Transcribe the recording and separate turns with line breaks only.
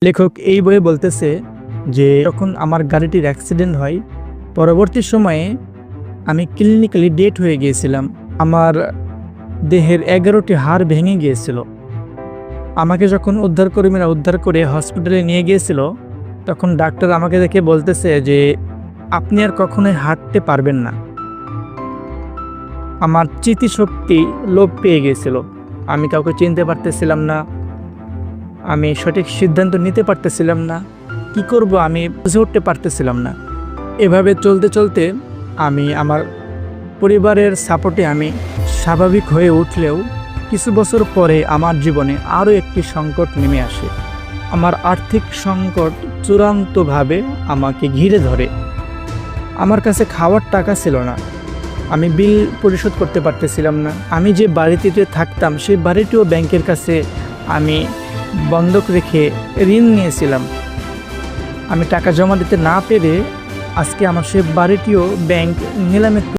লেখক এই বইয়ে বলতেছে যে যখন আমার গাড়িটির অ্যাক্সিডেন্ট হয়, পরবর্তী সময়ে আমি ক্লিনিক্যালি ডেড হয়ে গিয়েছিলাম। আমার দেহের 11টি হাড় ভেঙে গিয়েছিল। আমাকে যখন উদ্ধারকর্মীরা উদ্ধার করে হসপিটালে নিয়ে গিয়েছিল, তখন ডাক্তার আমাকে দেখে বলতেছে যে আপনি আর কখনোই হাঁটতে পারবেন না। আমার স্মৃতিশক্তি লোপ পেয়ে গিয়েছিল। আমি কাউকে চিনতে পারতেছিলাম না, আমি সঠিক সিদ্ধান্ত নিতে পারতেছিলাম না, কি করব আমি বুঝে উঠতে পারতেছিলাম না। এভাবে চলতে চলতে আমি আমার পরিবারের সাপোর্টে আমি স্বাভাবিক হয়ে উঠলেও কিছু বছর পরে আমার জীবনে আরও একটি সংকট নেমে আসে। আমার আর্থিক সংকট চূড়ান্তভাবে আমাকে ঘিরে ধরে। আমার কাছে খাওয়ার টাকা ছিল না, আমি বিল পরিশোধ করতে পারতেছিলাম না। আমি যে বাড়িটিতে থাকতাম সেই বাড়িটিও ব্যাংকের কাছে আমি বন্ধক রেখে ঋণ নিয়েছিলাম। আমি টাকা জমা দিতে না পেরে আজকে আমার সেই বাড়িটিও ব্যাংক নিলামে